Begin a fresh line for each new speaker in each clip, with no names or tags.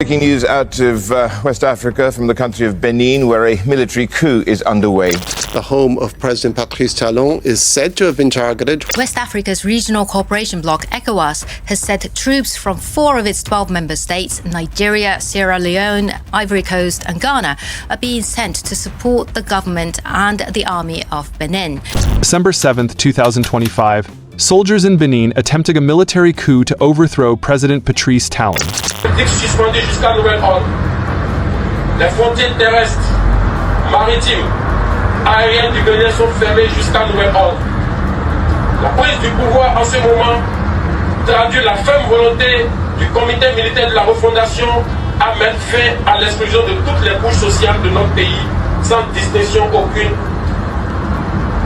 Breaking news out of West Africa from the country of Benin, where a military coup is underway.
The home of President Patrice Talon is said to have been targeted.
West Africa's regional cooperation bloc, ECOWAS, has said troops from 4 of its 12 member states, Nigeria, Sierra Leone, Ivory Coast and Ghana, are being sent to support the government and the army of Benin.
December 7, 2025, soldiers in Benin attempting a military coup to overthrow President Patrice Talon.
Suspendu jusqu'à nouvel ordre. Les frontières terrestres, maritimes, aériennes du Bénin sont fermées jusqu'à nouvel ordre. La prise du pouvoir en ce moment traduit la ferme volonté du comité militaire de la refondation à mettre fin à l'exclusion de toutes les couches sociales de notre pays, sans distinction aucune.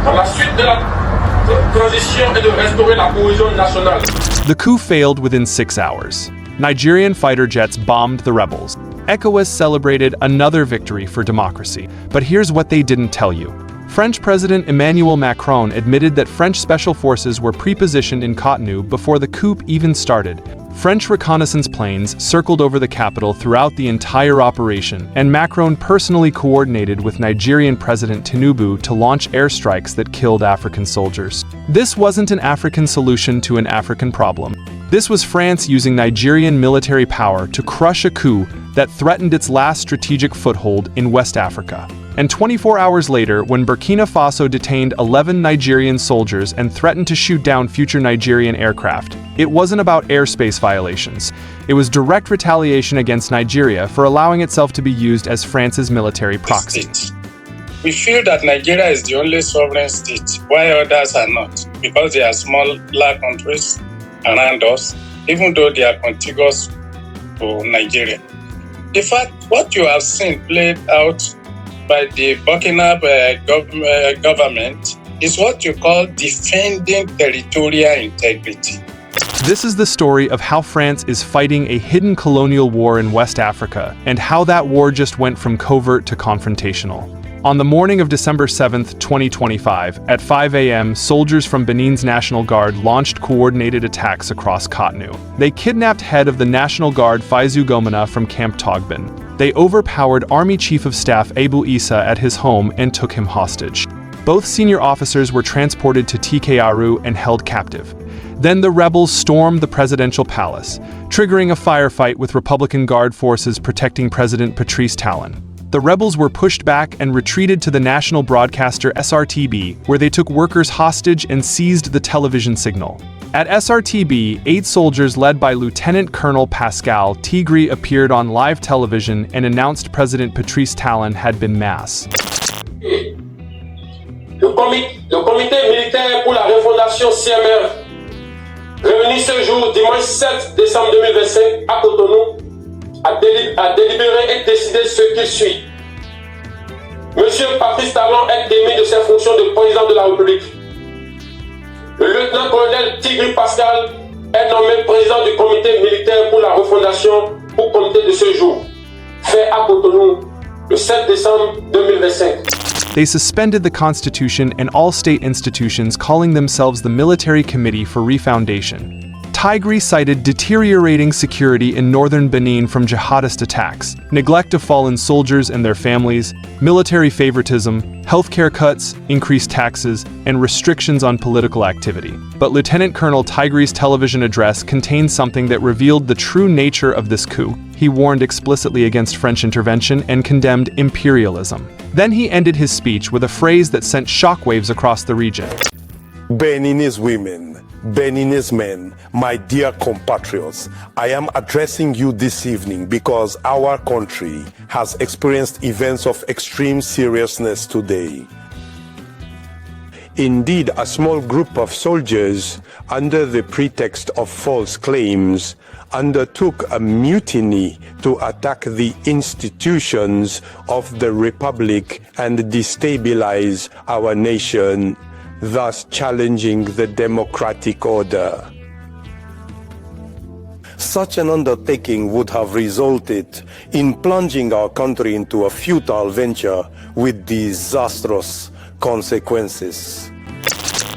Dans la suite de la transition et de restaurer la cohésion nationale.
The coup failed within 6 hours. Nigerian fighter jets bombed the rebels. ECOWAS celebrated another victory for democracy. But here's what they didn't tell you. French President Emmanuel Macron admitted that French special forces were pre-positioned in Cotonou before the coup even started. French reconnaissance planes circled over the capital throughout the entire operation, and Macron personally coordinated with Nigerian President Tinubu to launch airstrikes that killed African soldiers. This wasn't an African solution to an African problem. This was France using Nigerian military power to crush a coup that threatened its last strategic foothold in West Africa. And 24 hours later, when Burkina Faso detained 11 Nigerian soldiers and threatened to shoot down future Nigerian aircraft, it wasn't about airspace violations. It was direct retaliation against Nigeria for allowing itself to be used as France's military proxy.
We feel that Nigeria is the only sovereign state, while others are not, because they are smaller countries around us, even though they are contiguous to Nigeria. In fact, what you have seen played out by the Burkina government is what you call defending territorial integrity.
This is the story of how France is fighting a hidden colonial war in West Africa, and how that war just went from covert to confrontational. On the morning of December 7, 2025, at 5 a.m., soldiers from Benin's National Guard launched coordinated attacks across Cotonou. They kidnapped head of the National Guard Faizu Gomina from Camp Togbin. They overpowered Army Chief of Staff Abu Issa at his home and took him hostage. Both senior officers were transported to TK and held captive. Then the rebels stormed the presidential palace, triggering a firefight with Republican Guard forces protecting President Patrice Talon. The rebels were pushed back and retreated to the national broadcaster SRTB, where they took workers hostage and seized the television signal. At SRTB, 8 soldiers led by Lieutenant Colonel Pascal Tigri appeared on live television and announced President Patrice Talon had been massed.
Le comité militaire pour la refondation CMR, réuni ce jour, dimanche 7 décembre 2025, à Cotonou, a délibéré et décidé ce qui suit. Monsieur Patrice Talon est démis de ses fonctions de président de la République. Le lieutenant-colonel Tigri Pascal est nommé président du comité militaire pour la refondation au comité de ce jour, fait à Cotonou le 7 décembre 2025.
They suspended the Constitution and all state institutions, calling themselves the Military Committee for Refoundation. Tigri cited deteriorating security in northern Benin from jihadist attacks, neglect of fallen soldiers and their families, military favoritism, healthcare cuts, increased taxes, and restrictions on political activity. But Lieutenant Colonel Tigri's television address contained something that revealed the true nature of this coup. He warned explicitly against French intervention and condemned imperialism. Then he ended his speech with a phrase that sent shockwaves across the region.
Beninese women, Beninese men, my dear compatriots, I am addressing you this evening because our country has experienced events of extreme seriousness today. Indeed, a small group of soldiers, under the pretext of false claims, undertook a mutiny to attack the institutions of the Republic and destabilize our nation, thus challenging the democratic order. Such an undertaking would have resulted in plunging our country into a futile venture with disastrous consequences.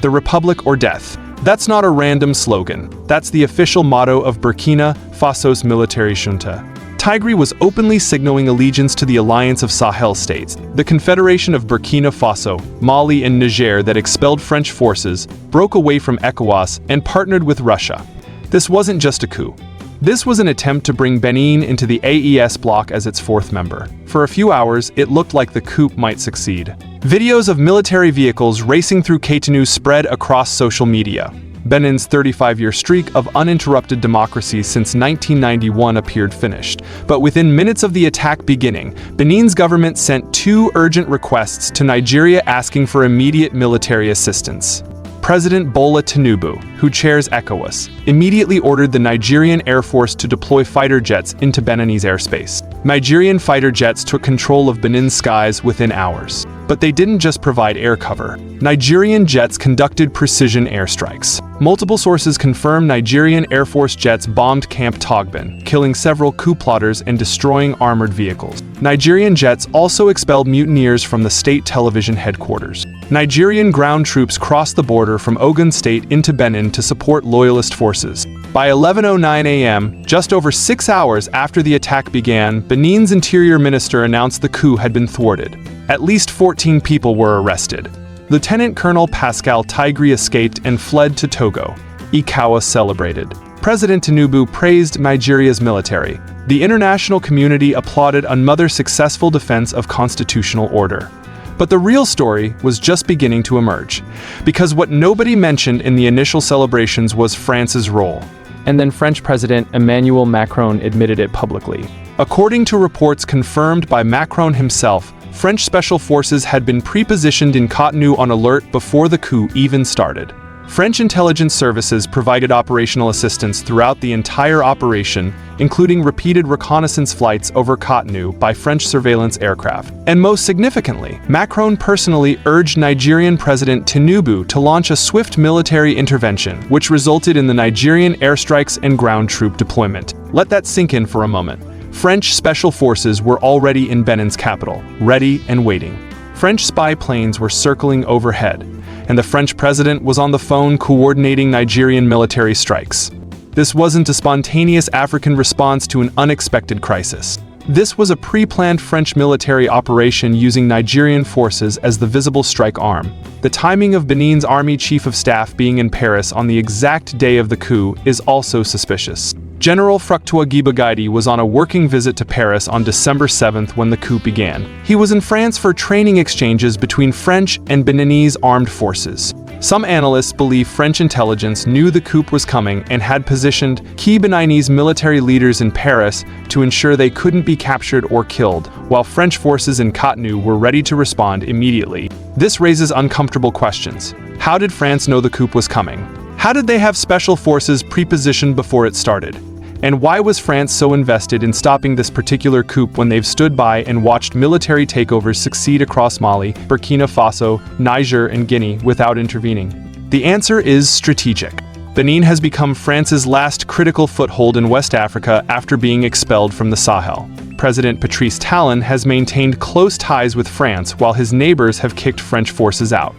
The Republic or death. That's not a random slogan. That's the official motto of Burkina Faso's military junta. Tigray was openly signaling allegiance to the Alliance of Sahel States, the Confederation of Burkina Faso, Mali, and Niger that expelled French forces, broke away from ECOWAS, and partnered with Russia. This wasn't just a coup. This was an attempt to bring Benin into the AES bloc as its fourth member. For a few hours, it looked like the coup might succeed. Videos of military vehicles racing through Cotonou spread across social media. Benin's 35-year streak of uninterrupted democracy since 1991 appeared finished. But within minutes of the attack beginning, Benin's government sent 2 urgent requests to Nigeria asking for immediate military assistance. President Bola Tinubu, who chairs ECOWAS, immediately ordered the Nigerian Air Force to deploy fighter jets into Beninese airspace. Nigerian fighter jets took control of Benin's skies within hours. But they didn't just provide air cover. Nigerian jets conducted precision airstrikes. Multiple sources confirm Nigerian Air Force jets bombed Camp Togbin, killing several coup plotters and destroying armored vehicles. Nigerian jets also expelled mutineers from the state television headquarters. Nigerian ground troops crossed the border from Ogun State into Benin to support loyalist forces. By 11:09 a.m., just over 6 hours after the attack began, Benin's interior minister announced the coup had been thwarted. At least 14 people were arrested. Lieutenant Colonel Pascal Tigray escaped and fled to Togo. ECOWAS celebrated. President Tinubu praised Nigeria's military. The international community applauded another successful defense of constitutional order. But the real story was just beginning to emerge, because what nobody mentioned in the initial celebrations was France's role.
And then French President Emmanuel Macron admitted it publicly.
According to reports confirmed by Macron himself, French special forces had been pre-positioned in Cotonou on alert before the coup even started. French intelligence services provided operational assistance throughout the entire operation, including repeated reconnaissance flights over Cotonou by French surveillance aircraft. And most significantly, Macron personally urged Nigerian President Tinubu to launch a swift military intervention, which resulted in the Nigerian airstrikes and ground troop deployment. Let that sink in for a moment. French special forces were already in Benin's capital, ready and waiting. French spy planes were circling overhead, and the French president was on the phone coordinating Nigerian military strikes. This wasn't a spontaneous African response to an unexpected crisis. This was a pre-planned French military operation using Nigerian forces as the visible strike arm. The timing of Benin's army chief of staff being in Paris on the exact day of the coup is also suspicious. General Fructueux Gbagidi was on a working visit to Paris on December 7th when the coup began. He was in France for training exchanges between French and Beninese armed forces. Some analysts believe French intelligence knew the coup was coming and had positioned key Beninese military leaders in Paris to ensure they couldn't be captured or killed, while French forces in Cotonou were ready to respond immediately. This raises uncomfortable questions. How did France know the coup was coming? How did they have special forces pre-positioned before it started? And why was France so invested in stopping this particular coup when they've stood by and watched military takeovers succeed across Mali, Burkina Faso, Niger, and Guinea without intervening? The answer is strategic. Benin has become France's last critical foothold in West Africa after being expelled from the Sahel. President Patrice Talon has maintained close ties with France while his neighbors have kicked French forces out.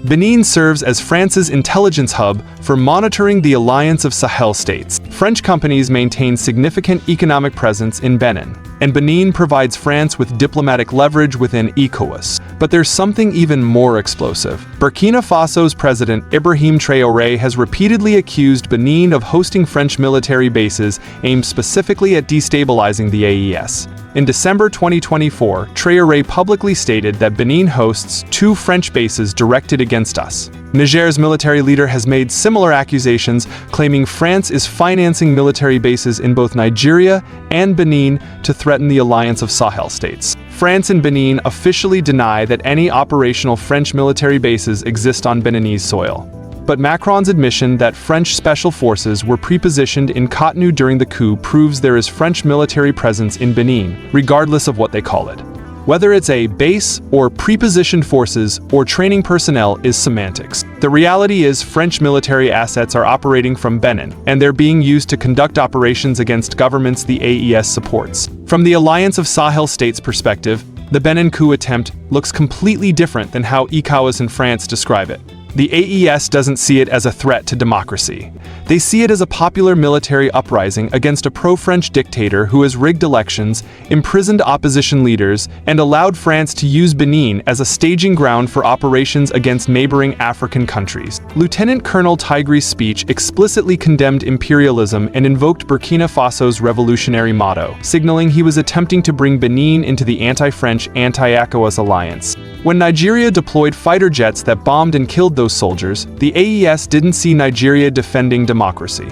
Benin serves as France's intelligence hub for monitoring the Alliance of Sahel States. French companies maintain significant economic presence in Benin, and Benin provides France with diplomatic leverage within ECOWAS. But there's something even more explosive. Burkina Faso's President Ibrahim Traore has repeatedly accused Benin of hosting French military bases aimed specifically at destabilizing the AES. In December 2024, Traore publicly stated that Benin hosts 2 French bases directed against us. Niger's military leader has made similar accusations, claiming France is financing military bases in both Nigeria and Benin to threaten the Alliance of Sahel States. France and Benin officially deny that any operational French military bases exist on Beninese soil. But Macron's admission that French special forces were pre-positioned in Cotonou during the coup proves there is French military presence in Benin, regardless of what they call it. Whether it's a base or pre-positioned forces or training personnel is semantics. The reality is French military assets are operating from Benin, and they're being used to conduct operations against governments the AES supports. From the Alliance of Sahel States perspective, the Benin coup attempt looks completely different than how ECOWAS and France describe it. The AES doesn't see it as a threat to democracy. They see it as a popular military uprising against a pro-French dictator who has rigged elections, imprisoned opposition leaders, and allowed France to use Benin as a staging ground for operations against neighboring African countries. Lieutenant Colonel Tigri's speech explicitly condemned imperialism and invoked Burkina Faso's revolutionary motto, signaling he was attempting to bring Benin into the anti-French, anti-ECOWAS alliance. When Nigeria deployed fighter jets that bombed and killed those soldiers, the AES didn't see Nigeria defending democracy.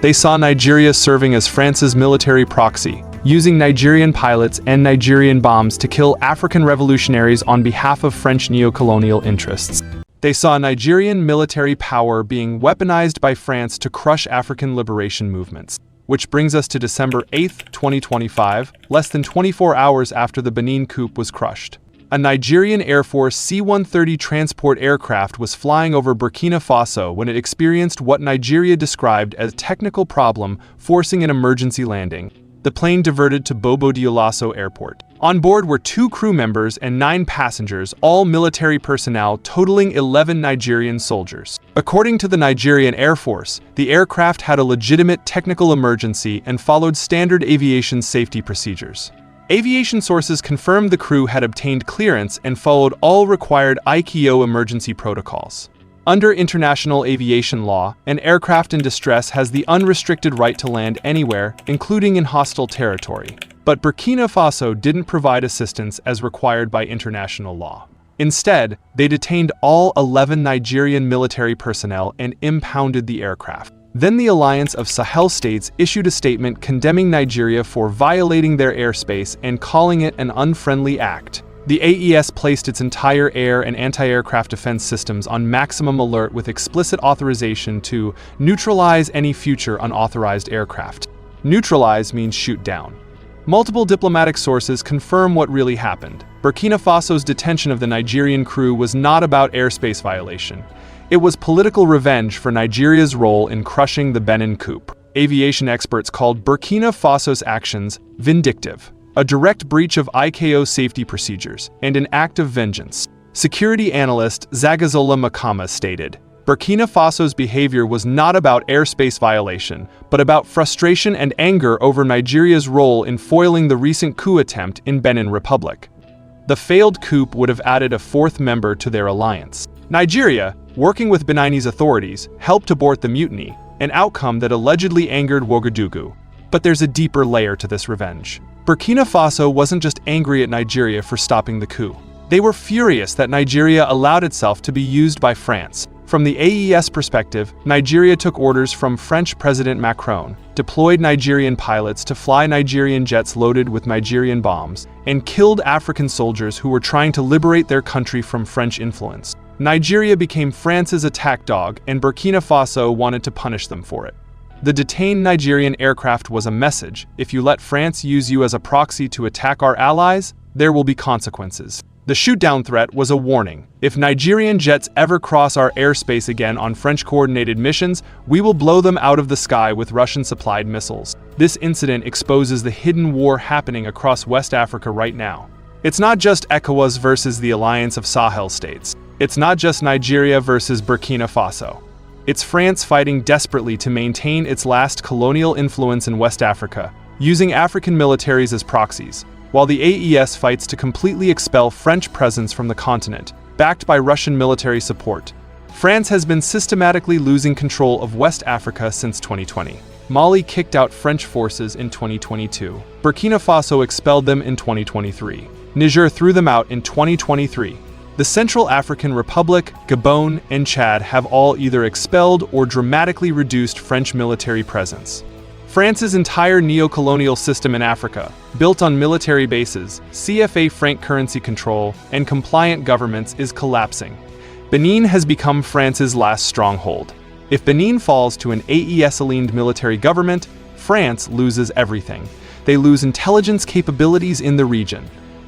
They saw Nigeria serving as France's military proxy, using Nigerian pilots and Nigerian bombs to kill African revolutionaries on behalf of French neo-colonial interests. They saw Nigerian military power being weaponized by France to crush African liberation movements. Which brings us to December 8, 2025, less than 24 hours after the Benin coup was crushed. A Nigerian Air Force C-130 transport aircraft was flying over Burkina Faso when it experienced what Nigeria described as a technical problem, forcing an emergency landing. The plane diverted to Bobo Dioulasso Airport. On board were 2 crew members and 9 passengers, all military personnel, totaling 11 Nigerian soldiers. According to the Nigerian Air Force, the aircraft had a legitimate technical emergency and followed standard aviation safety procedures. Aviation sources confirmed the crew had obtained clearance and followed all required ICAO emergency protocols. Under international aviation law, an aircraft in distress has the unrestricted right to land anywhere, including in hostile territory. But Burkina Faso didn't provide assistance as required by international law. Instead, they detained all 11 Nigerian military personnel and impounded the aircraft. Then the Alliance of Sahel States issued a statement condemning Nigeria for violating their airspace and calling it an unfriendly act. The AES placed its entire air and anti-aircraft defense systems on maximum alert with explicit authorization to neutralize any future unauthorized aircraft. Neutralize means shoot down. Multiple diplomatic sources confirm what really happened. Burkina Faso's detention of the Nigerian crew was not about airspace violation. It was political revenge for Nigeria's role in crushing the Benin coup. Aviation experts called Burkina Faso's actions vindictive, a direct breach of ICAO safety procedures, and an act of vengeance. Security analyst Zagazola Makama stated, Burkina Faso's behavior was not about airspace violation, but about frustration and anger over Nigeria's role in foiling the recent coup attempt in Benin Republic. The failed coup would have added a 4th member to their alliance. Nigeria, working with Beninese authorities, helped abort the mutiny, an outcome that allegedly angered Ouagadougou. But there's a deeper layer to this revenge. Burkina Faso wasn't just angry at Nigeria for stopping the coup. They were furious that Nigeria allowed itself to be used by France. From the AES perspective, Nigeria took orders from French President Macron, deployed Nigerian pilots to fly Nigerian jets loaded with Nigerian bombs, and killed African soldiers who were trying to liberate their country from French influence. Nigeria became France's attack dog, and Burkina Faso wanted to punish them for it. The detained Nigerian aircraft was a message: if you let France use you as a proxy to attack our allies, there will be consequences. The shootdown threat was a warning. If Nigerian jets ever cross our airspace again on French-coordinated missions, we will blow them out of the sky with Russian-supplied missiles. This incident exposes the hidden war happening across West Africa right now. It's not just ECOWAS versus the Alliance of Sahel States. It's not just Nigeria versus Burkina Faso. It's France fighting desperately to maintain its last colonial influence in West Africa, using African militaries as proxies, while the AES fights to completely expel French presence from the continent, backed by Russian military support. France has been systematically losing control of West Africa since 2020. Mali kicked out French forces in 2022. Burkina Faso expelled them in 2023. Niger threw them out in 2023. The Central African Republic, Gabon, and Chad have all either expelled or dramatically reduced French military presence. France's entire neo-colonial system in Africa, built on military bases, CFA franc currency control, and compliant governments, is collapsing. Benin has become France's last stronghold. If Benin falls to an AES-aligned military government, France loses everything. They lose intelligence capabilities in the region.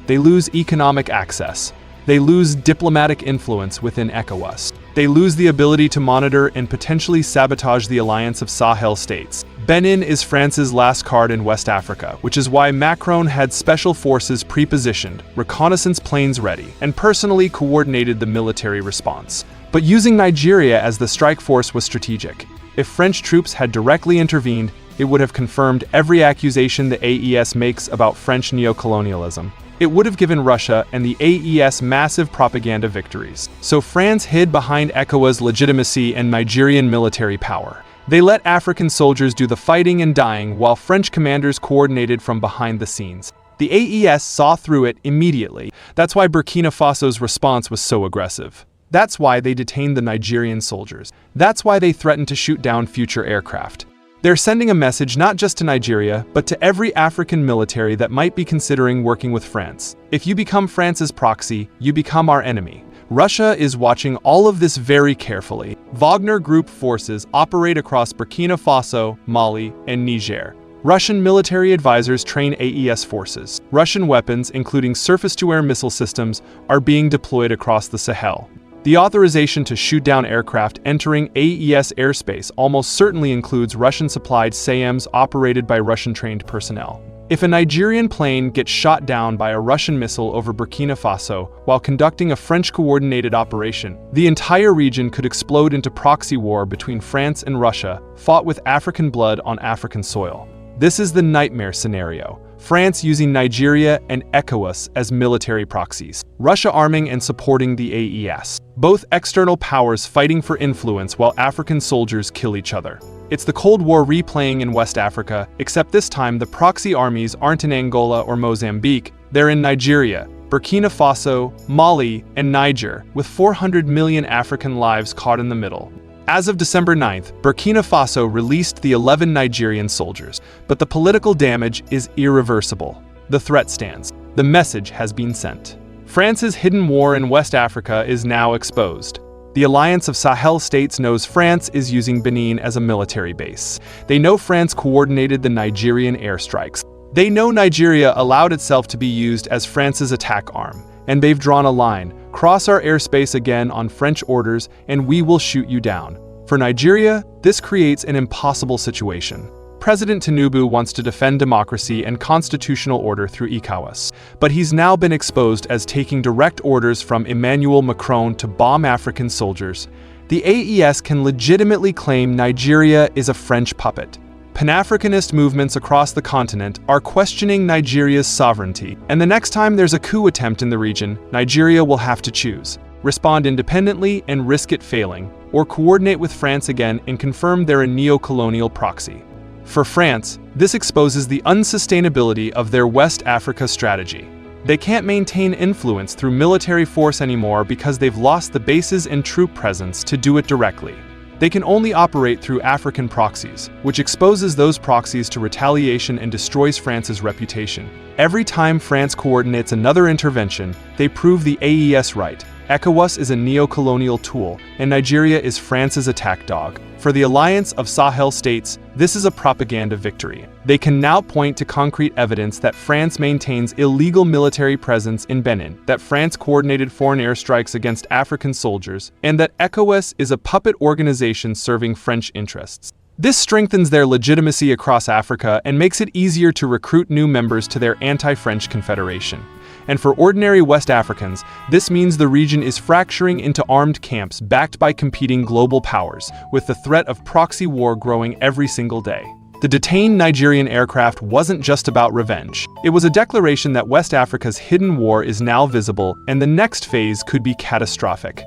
They lose economic access. They lose diplomatic influence within ECOWAS. They lose the ability to monitor and potentially sabotage the Alliance of Sahel States. Benin is France's last card in West Africa, which is why Macron had special forces pre-positioned, reconnaissance planes ready, and personally coordinated the military response. But using Nigeria as the strike force was strategic. If French troops had directly intervened, it would have confirmed every accusation the AES makes about French neocolonialism. It would have given Russia and the AES massive propaganda victories. So France hid behind ECOWAS' legitimacy and Nigerian military power. They let African soldiers do the fighting and dying while French commanders coordinated from behind the scenes. The AES saw through it immediately. That's why Burkina Faso's response was so aggressive. That's why they detained the Nigerian soldiers. That's why they threatened to shoot down future aircraft. They're sending a message not just to Nigeria, but to every African military that might be considering working with France. If you become France's proxy, you become our enemy. Russia is watching all of this very carefully. Wagner Group forces operate across Burkina Faso, Mali, and Niger. Russian military advisors train AES forces. Russian weapons, including surface-to-air missile systems, are being deployed across the Sahel. The authorization to shoot down aircraft entering AES airspace almost certainly includes Russian-supplied SAMs operated by Russian-trained personnel. If a Nigerian plane gets shot down by a Russian missile over Burkina Faso while conducting a French-coordinated operation, the entire region could explode into proxy war between France and Russia, fought with African blood on African soil. This is the nightmare scenario. France using Nigeria and ECOWAS as military proxies. Russia arming and supporting the AES. Both external powers fighting for influence while African soldiers kill each other. It's the Cold War replaying in West Africa, except this time the proxy armies aren't in Angola or Mozambique, they're in Nigeria, Burkina Faso, Mali, and Niger, with 400 million African lives caught in the middle. As of December 9th, Burkina Faso released the 11 Nigerian soldiers, but the political damage is irreversible. The threat stands. The message has been sent. France's hidden war in West Africa is now exposed. The Alliance of Sahel states knows France is using Benin as a military base. They know France coordinated the Nigerian airstrikes. They know Nigeria allowed itself to be used as France's attack arm. And they've drawn a line. Cross our airspace again on French orders and we will shoot you down. For Nigeria, this creates an impossible situation. President Tinubu wants to defend democracy and constitutional order through ECOWAS, but he's now been exposed as taking direct orders from Emmanuel Macron to bomb African soldiers. The AES can legitimately claim Nigeria is a French puppet. Pan-Africanist movements across the continent are questioning Nigeria's sovereignty, and the next time there's a coup attempt in the region, Nigeria will have to choose: respond independently and risk it failing, or coordinate with France again and confirm they're a neo-colonial proxy. For France, this exposes the unsustainability of their West Africa strategy. They can't maintain influence through military force anymore because they've lost the bases and troop presence to do it directly. They can only operate through African proxies, which exposes those proxies to retaliation and destroys France's reputation. Every time France coordinates another intervention, they prove the AES right. ECOWAS is a neo-colonial tool, and Nigeria is France's attack dog. For the Alliance of Sahel states, this is a propaganda victory. They can now point to concrete evidence that France maintains illegal military presence in Benin, that France coordinated foreign airstrikes against African soldiers, and that ECOWAS is a puppet organization serving French interests. This strengthens their legitimacy across Africa and makes it easier to recruit new members to their anti-French confederation. And for ordinary West Africans, this means the region is fracturing into armed camps backed by competing global powers, with the threat of proxy war growing every single day. The detained Nigerian aircraft wasn't just about revenge. It was a declaration that West Africa's hidden war is now visible, and the next phase could be catastrophic.